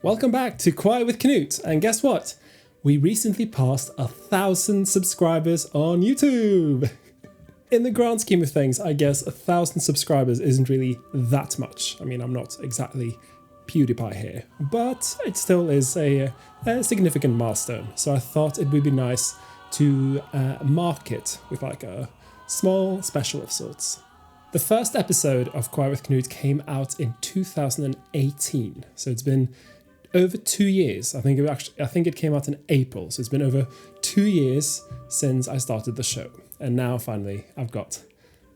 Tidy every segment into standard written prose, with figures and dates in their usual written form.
Welcome back to Choir with Knut, and guess what? We recently passed 1,000 subscribers on YouTube. In the grand scheme of things, I guess 1,000 subscribers isn't really that much. I mean, I'm not exactly PewDiePie here, but it still is a significant milestone. So I thought it would be nice to mark it with like a small special of sorts. The first episode of Choir with Knut came out in 2018, so it's been over 2 years. I think it came out in April, so it's been over 2 years since I started the show. And now finally I've got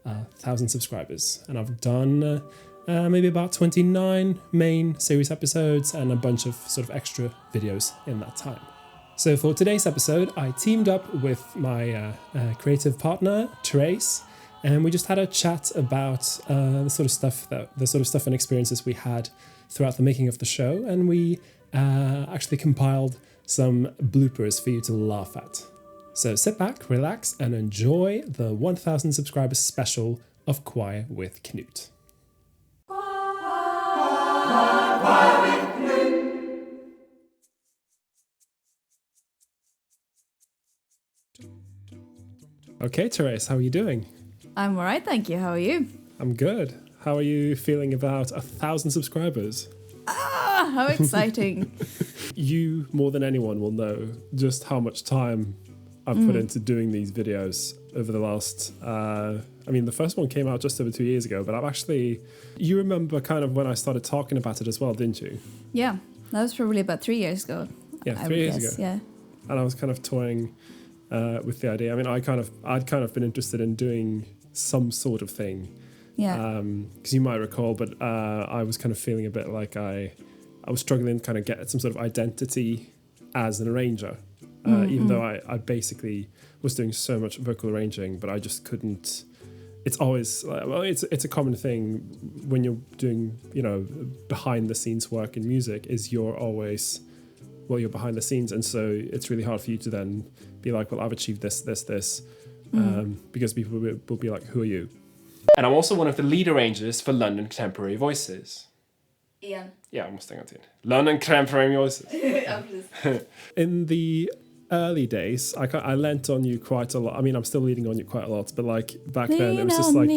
1,000 subscribers, and I've done maybe about 29 main series episodes and a bunch of sort of extra videos in that time. So for today's episode, I teamed up with my creative partner, Therese, and we just had a chat about the sort of stuff and experiences we had throughout the making of the show, and we actually compiled some bloopers for you to laugh at. So sit back, relax, and enjoy the 1,000 subscribers special of Choir with Knut. Okay, Therese, how are you doing? I'm alright, thank you. How are you? I'm good. How are you feeling about 1,000 subscribers? Ah, how exciting. You, more than anyone, will know just how much time I've put into doing these videos over the last... the first one came out just over 2 years ago, but I've actually... You remember kind of when I started talking about it as well, didn't you? Yeah, that was probably about 3 years ago. Yeah, 3 years ago. Yeah. And I was kind of toying with the idea. I mean, I'd kind of been interested in doing some sort of thing. Yeah. Because you might recall, but I was kind of feeling a bit like I was struggling to kind of get some sort of identity as an arranger, even though I basically was doing so much vocal arranging, but I just couldn't. It's always it's a common thing when you're doing behind the scenes work in music is you're behind the scenes, and so it's really hard for you to then be like, well, I've achieved this, because people will be like, who are you? And I'm also one of the lead arrangers for London Contemporary Voices. Ian. Yeah, I måste en gång till. London Contemporary Voices. In the early days, I lent on you quite a lot. I mean, I'm still leaning on you quite a lot, but like back then, it was just like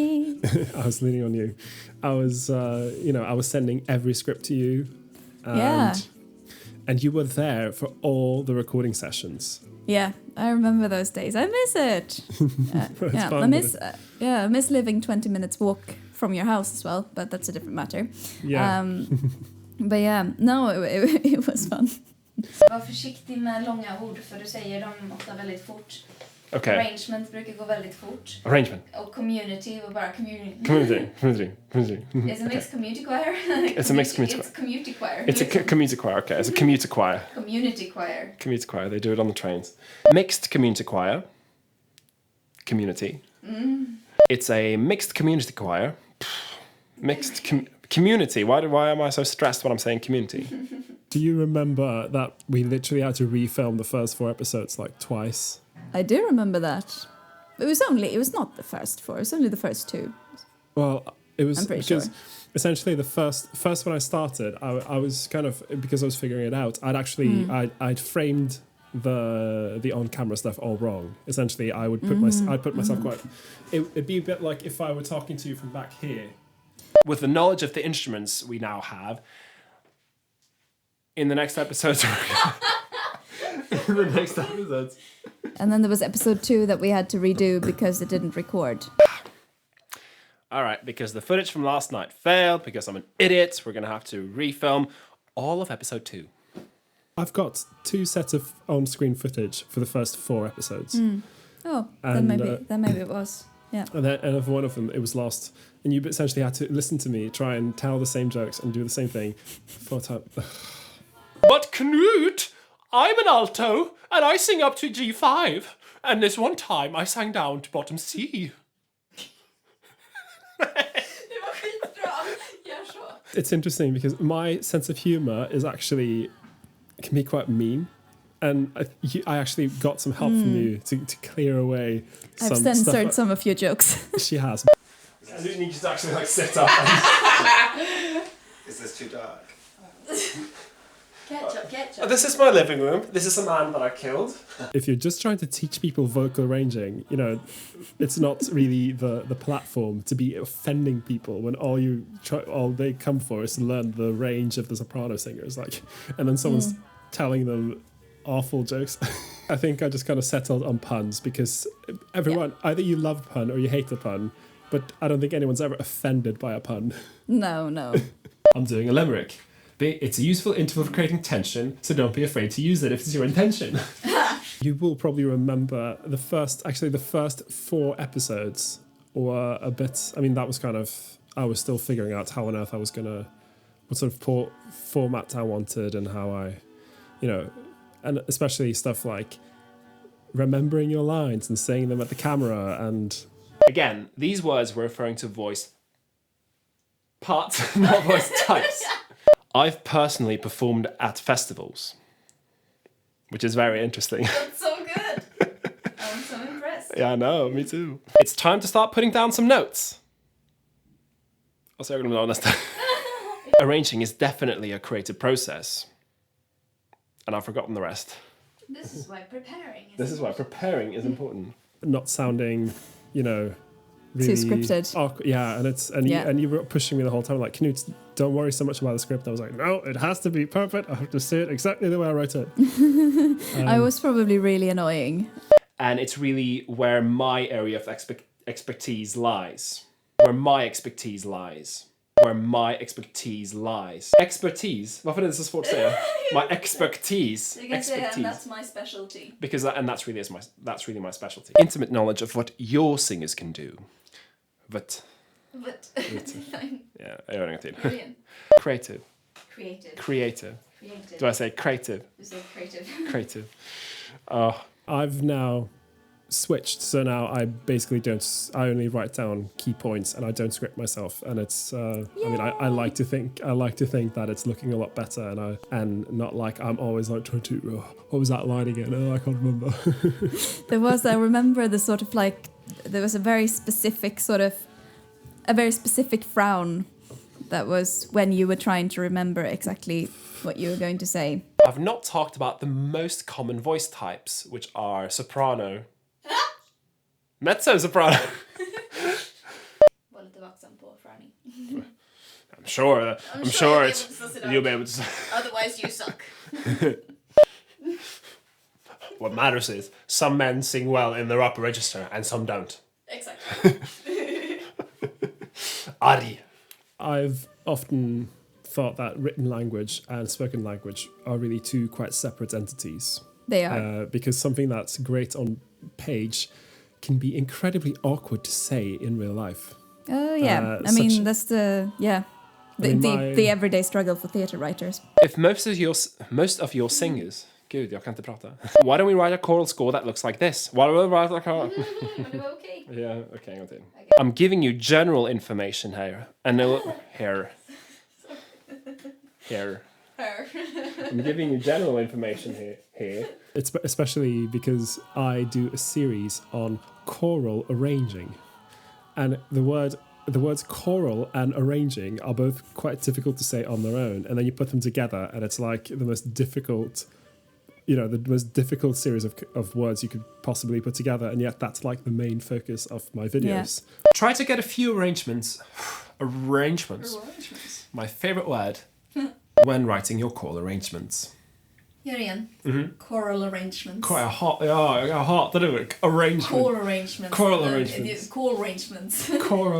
I was leaning on you. I was, I was sending every script to you, and you were there for all the recording sessions. Yeah, I remember those days. I miss it. I miss living 20 minutes walk from your house as well, but that's a different matter. Yeah. But yeah, no, it was fun. Var försiktig med långa ord, för du säger dem ofta väldigt fort. Okay. Arrangement brukar gå väldigt fort. Arrangement. Och community var bara community. Community. It's a mixed community choir. It's a mixed community choir. It's community choir. It's a community choir, okay. It's a commuter choir. Community choir. Community choir, they do it on the trains. Mixed community choir. Community. It's a mixed community choir. Mixed community. Why am I so stressed when I'm saying community? Do you remember that we literally had to refilm the first 4 episodes like twice? I do remember that. It was not the first 4, it was only the first 2. Well, it was because essentially the first when I started, I was kind of, because I was figuring it out, I'd framed the on-camera stuff all wrong. Essentially, I would put myself quite. It'd be a bit like if I were talking to you from back here. With the knowledge of the instruments we now have, in the next episodes. And then there was episode 2 that we had to redo because it didn't record. All right, because the footage from last night failed, because I'm an idiot, we're going to have to refilm all of episode 2. I've got 2 sets of on-screen footage for the first 4 episodes. Oh, then maybe it was. Yeah. And for one of them, it was lost. And you essentially had to listen to me try and tell the same jokes and do the same thing 4 times. But Knut, I'm an alto, and I sing up to G5. And this one time, I sang down to bottom C. It's interesting because my sense of humor is actually can be quite mean, and I actually got some help from you to clear away some I've censored some of your jokes. She has. I didn't need you to actually sit up. Is this too dark? Ketchup. This is my living room. This is a man that I killed. If you're just trying to teach people vocal arranging, it's not really the platform to be offending people when all they come for is to learn the range of the soprano singers, and then someone's telling them awful jokes. I think I just kind of settled on puns because everyone, either you love a pun or you hate a pun, but I don't think anyone's ever offended by a pun. No. I'm doing a limerick. It's a useful interval for creating tension, so don't be afraid to use it if it's your intention. You will probably remember the first 4 episodes, or a bit. I mean, that was I was still figuring out how on earth what sort of format I wanted and how I, and especially stuff like remembering your lines and saying them at the camera. And again, these words were referring to voice parts, not voice types. I've personally performed at festivals, which is very interesting. That's so good. I'm so impressed. Yeah, I know, me too. It's time to start putting down some notes. Alltså, jag glömde nästa. Arranging is definitely a creative process. And I've forgotten the rest. This is why preparing is important. Not sounding, really too scripted. And you were pushing me the whole time, like, Knut, don't worry so much about the script. I was like, no, it has to be perfect. I have to say it exactly the way I wrote it. I was probably really annoying. And it's really where my area of expertise lies. Expertise. Varför är det så svårt att säga? My expertise. You can say, and that's my specialty. And that's really my specialty. Intimate knowledge of what your singers can do. But yeah, I gör ingenting. Creative. Do I say creative? You say creative. Creative. I've now switched, so now I basically I only write down key points and I don't script myself, and it's I like to think that it's looking a lot better, and not like I'm always like trying to what was that line again? I can't remember. I remember the sort of there was a very specific frown that was when you were trying to remember exactly what you were going to say. I've not talked about the most common voice types, which are soprano, mezzo-soprano. Var lite vaksam på frowning. I'm sure you'll be able to. Otherwise you suck. What matters is some men sing well in their upper register and some don't. Exactly. Ari. I've often thought that written language and spoken language are really two quite separate entities. They are. Because something that's great on page can be incredibly awkward to say in real life. Oh yeah, that's the everyday struggle for theatre writers. If most of your singers, gud, jag kan inte prata. Why don't we write a choral score that looks like this? Why don't we write a choral? Okay. Yeah, okay, en gång till. I'm giving you general information here, and here. I'm giving you general information here. It's especially because I do a series on choral arranging, and the words choral and arranging are both quite difficult to say on their own, and then you put them together, and it's like the most difficult series of words you could possibly put together, and yet that's like the main focus of my videos. Yeah. Try to get a few arrangements. My favorite word when writing your choral arrangements. Gör igen. Choral arrangements. Jag hatar det. Choral arrangements. Choral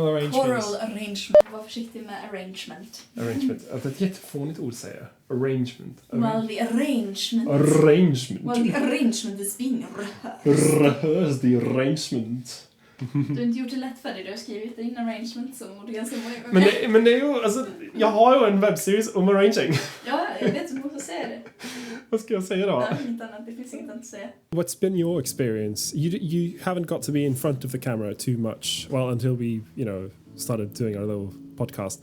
arrangements. Var försiktig med arrangement. Arrangement. Det är ett jättefånigt ord att säga. Arrangement. Well, the arrangement. Well, the arrangement is being rehearsed. The arrangement. Du har inte gjort det lätt för dig. Du har skrivit in arrangement så det är ganska många gånger. Men det är ju, alltså, jag har ju en webbseries om arranging. Ja, jag vet inte vad jag säga det. Vad ska jag säga då? Nej, inget annat. Det finns inget annat att säga. What's been your experience? You haven't got to be in front of the camera too much. Well, until we, started doing our little podcast.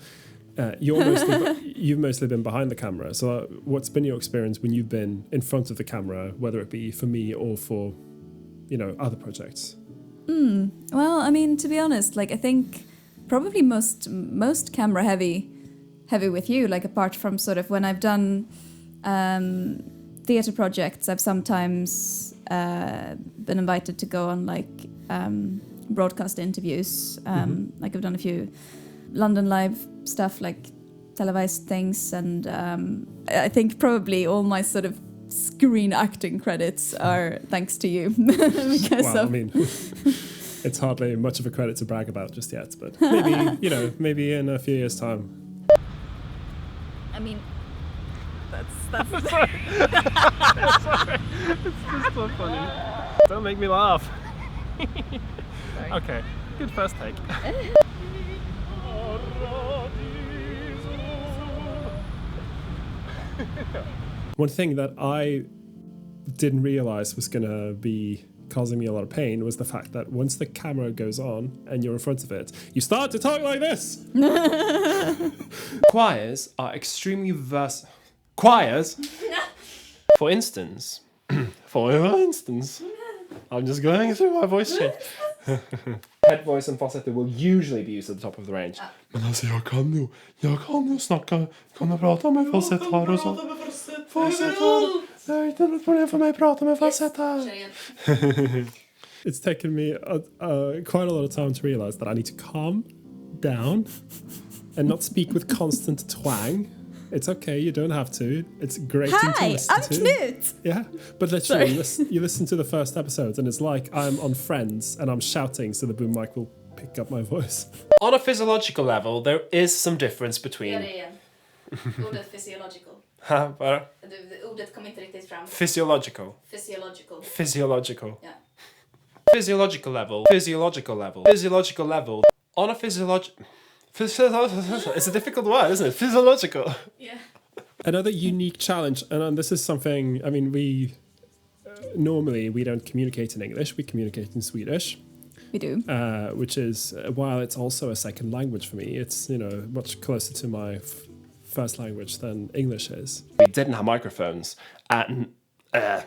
You've mostly been behind the camera. So what's been your experience when you've been in front of the camera, whether it be for me or for, other projects? Well, I mean, to be honest, I think probably most camera heavy with you, apart from sort of when I've done theatre projects, I've sometimes been invited to go on like broadcast interviews. Like I've done a few London Live stuff, like televised things, and I think probably all my sort of screen acting credits are thanks to you. Well, I mean, it's hardly much of a credit to brag about just yet, but maybe, you know, maybe in a few years' time. I mean, that's Sorry. It's just so funny. Don't make me laugh. Okay, good first take. One thing that I didn't realize was going to be causing me a lot of pain was the fact that once the camera goes on and you're in front of it, you start to talk like this. Choirs are extremely versatile. Choirs, for instance, I'm just going through my voice change. Head voice and falsetto will usually be used at the top of the range. Men alltså jag kan ju snacka, kan du prata med falsettar och så? Falsettar, det är inte något problem för mig att prata med falsettar. It's taken me quite a lot of time to realize that I need to calm down and not speak with constant twang. It's okay, you don't have to. It's great to listen I'm to. Knut! Yeah, but literally, you listen to the first episode and it's like I'm on Friends and I'm shouting so the boom mic will pick up my voice. On a physiological level, there is some difference between... Gör det igen. Ordet physiological. Bara? Ordet kom inte riktigt fram. Physiological. Physiological. Physiological. Yeah. Physiological level. Physiological level. Physiological level. On a physiological... It's a difficult word, isn't it? Physiological. Yeah. Another unique challenge, and this is something, I mean, normally we don't communicate in English, we communicate in Swedish. We do. Which is, while it's also a second language for me, it's, you know, much closer to my first language than English is. We didn't have microphones, and... I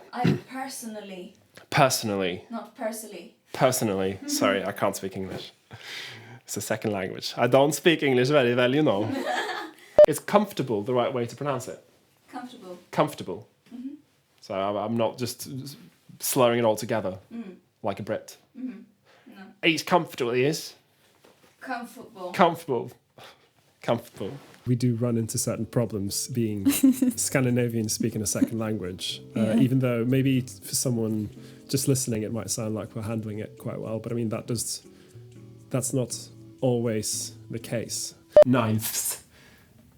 personally... Personally. Not personally. Personally. Sorry, I can't speak English. It's a second language. I don't speak English very well, you know. Is comfortable the right way to pronounce it? Comfortable. Comfortable. Mm-hmm. So I'm not just slurring it all together like a Brit. Mm-hmm. No. He's comfortable, he is. Comfortable. Comfortable. Comfortable. We do run into certain problems being Scandinavian speaking a second language, even though maybe for someone just listening it might sound like we're handling it quite well, but I mean that's not always the case. Ninths.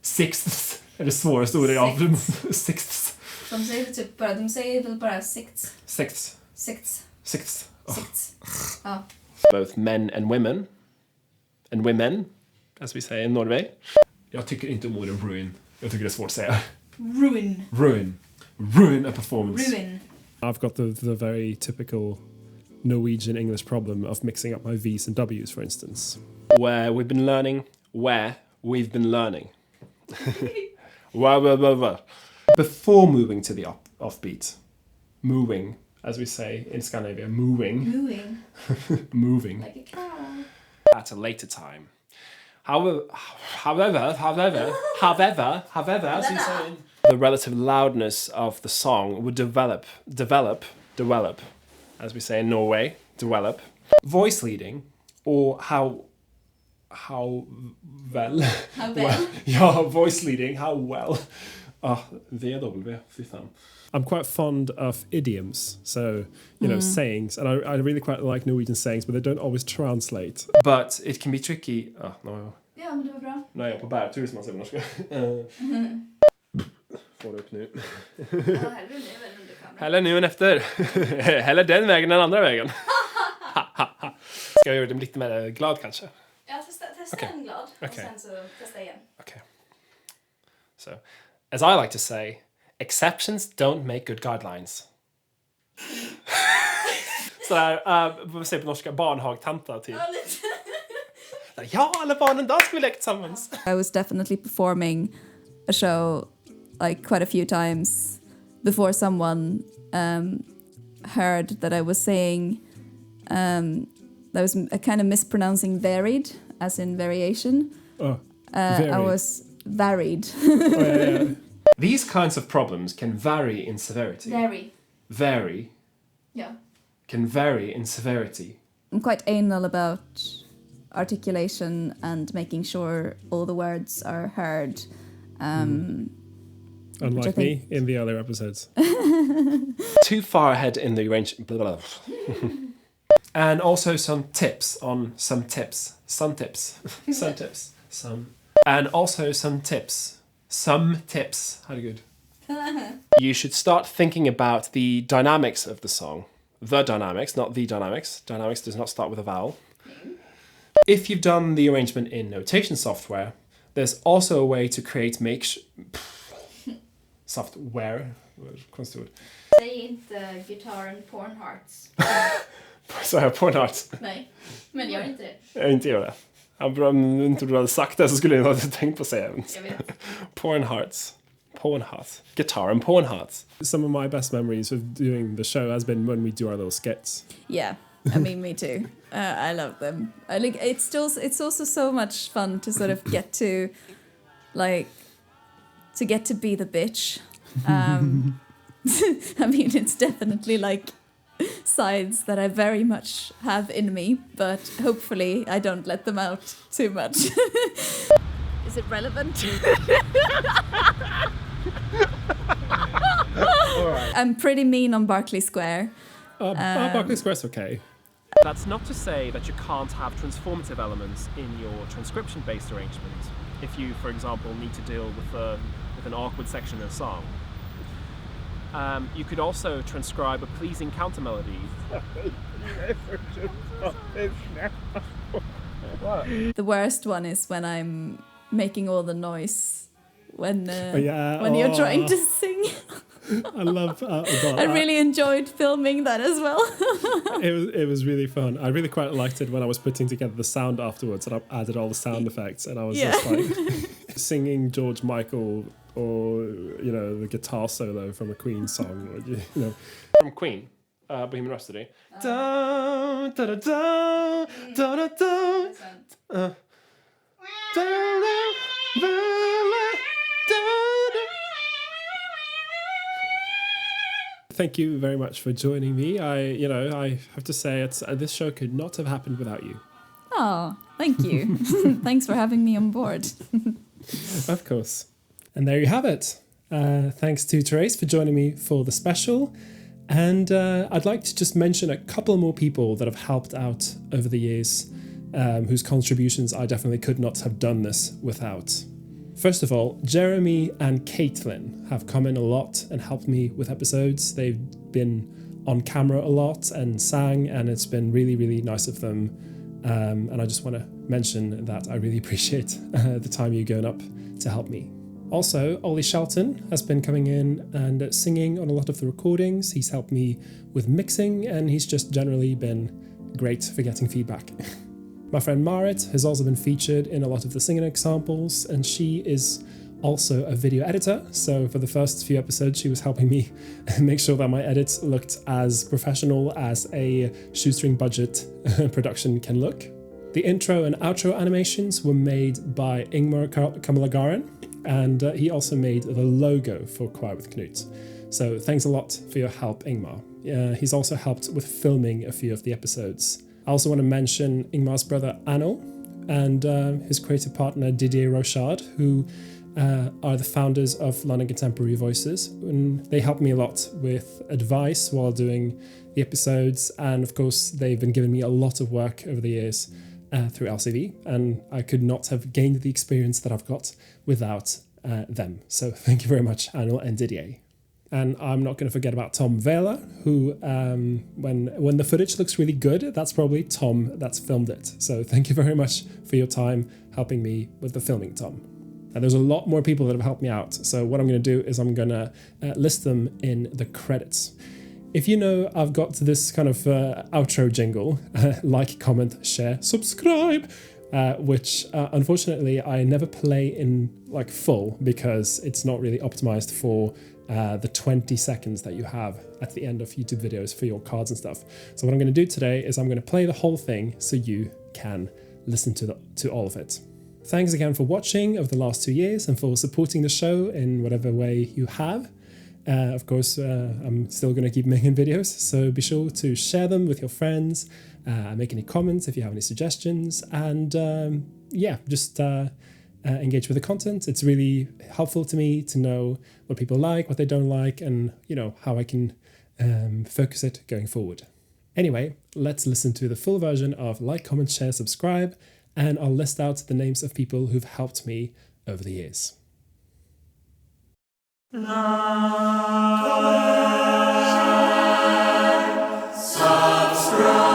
Sixths är det svåraste ordet jag har. Sixths. De säger väl bara sixths. Sixths. Sixths. Sixths. Sixths. Ja. Both men and women. And women, as we say in Norway. Jag tycker inte om ordet ruin. Jag tycker det är svårt att säga. Ruin. Ruin. Ruin a performance. Ruin. I've got the very typical Norwegian English problem of mixing up my V's and W's, for instance. Where we've been learning. Where we've been learning. Where. Before moving to the offbeat. Moving, as we say in Scandinavia. Moving. Mooing. Moving. Like a cow. At a later time. However, as you say, the relative loudness of the song would develop, as we say in Norway, develop. Voice leading, or how well. How well? Yeah, voice leading, how well. VW, fy fan. I'm quite fond of idioms, so, you know, sayings, and I really quite like Norwegian sayings, but they don't always translate. But it can be tricky. No. Ja, men det var bra. Nu är jag på bärtur som man säger på norska. Får du upp nu. Ja, hellre nu än under kameran. Eller nu än efter. Eller den vägen än andra vägen. Ska jag göra det lite mer glad kanske? Ja, testa Okay. en glad. Okay. Och sen så testa igen. Okay. So, as I like to say, exceptions don't make good guidelines. Sådär, vad säger på norska? Barnhagtanta typ. Ja, lite. Ja, alla barnen, då ska vi leka tillsammans. I was definitely performing a show like quite a few times before someone heard that I was saying that was a kind of mispronouncing varied as in variation. Varied. I was varied. Yeah. These kinds of problems can vary in severity. Vary. Yeah. Can vary in severity. I'm quite anal about articulation and making sure all the words are heard. Unlike me in the other episodes. Too far ahead in the range. Blah, blah, blah. And also some tips. And also some tips. How good. You should start thinking about the dynamics of the song. The dynamics, not the dynamics. Dynamics does not start with a vowel. If you've done the arrangement in notation software, there's also a way to create software. Konstord. Säg inte gitarren porn hearts. Så jag porn hearts? Nej, men gör inte det. Jag inte gör det. Om inte du hade sagt det så skulle jag inte ha tänkt på att säga det. Jag vet. Porn hearts. Guitar and porn hearts. Some of my best memories of doing the show has been when we do our little skits. Yeah, I mean, me too. I love them. It's also so much fun to sort of get to be the bitch. I mean, it's definitely like sides that I very much have in me, but hopefully I don't let them out too much. Is it relevant? I'm pretty mean on Berkeley Square. Berkeley Square's okay. That's not to say that you can't have transformative elements in your transcription-based arrangement. If you, for example, need to deal with an awkward section in a song. You could also transcribe a pleasing counter melody. The worst one is when I'm making all the noise when you're trying to sing. I love that. I really enjoyed filming that as well. It was really fun. I really quite liked it when I was putting together the sound afterwards, and I added all the sound effects, and I was just like singing George Michael or the guitar solo from a Queen song, or From Queen, Bohemian Rhapsody. Da, da, da, da, da, da, da. Thank you very much for joining me. I have to say, this show could not have happened without you. Oh, thank you. Thanks for having me on board. Of course. And there you have it. Thanks to Therese for joining me for the special. And I'd like to just mention a couple more people that have helped out over the years, whose contributions I definitely could not have done this without. First of all, Jeremy and Caitlin have come in a lot and helped me with episodes. They've been on camera a lot and sang, and it's been really, really nice of them. And I just want to mention that I really appreciate the time you're going up to help me. Also, Ollie Shelton has been coming in and singing on a lot of the recordings. He's helped me with mixing, and he's just generally been great for getting feedback. My friend Marit has also been featured in a lot of the singing examples, and she is also a video editor. So for the first few episodes, she was helping me make sure that my edits looked as professional as a shoestring budget production can look. The intro and outro animations were made by Ingmar Kamalagharan, and he also made the logo for Choir with Knut. So thanks a lot for your help, Ingmar. He's also helped with filming a few of the episodes. I also want to mention Ingmar's brother Anno and his creative partner Didier Rochard, who are the founders of London Contemporary Voices. And they helped me a lot with advice while doing the episodes, and of course they've been giving me a lot of work over the years through LCV, and I could not have gained the experience that I've got without them. So thank you very much, Anno and Didier. And I'm not going to forget about Tom Vela, who, when the footage looks really good, that's probably Tom that's filmed it. So thank you very much for your time helping me with the filming, Tom. And there's a lot more people that have helped me out. So what I'm going to do is I'm going to list them in the credits. If you know I've got this kind of outro jingle, like, comment, share, subscribe, which unfortunately I never play in like full because it's not really optimized for the 20 seconds that you have at the end of YouTube videos for your cards and stuff. So what I'm going to do today is I'm going to play the whole thing so you can listen to all of it. Thanks again for watching over the last 2 years and for supporting the show in whatever way you have. Of course, I'm still going to keep making videos, so be sure to share them with your friends, make any comments if you have any suggestions, and just engage with the content. It's really helpful to me to know what people like, what they don't like, and how I can focus it going forward. Anyway, let's listen to the full version of Like, Comment, Share, Subscribe, and I'll list out the names of people who've helped me over the years. Subscribe.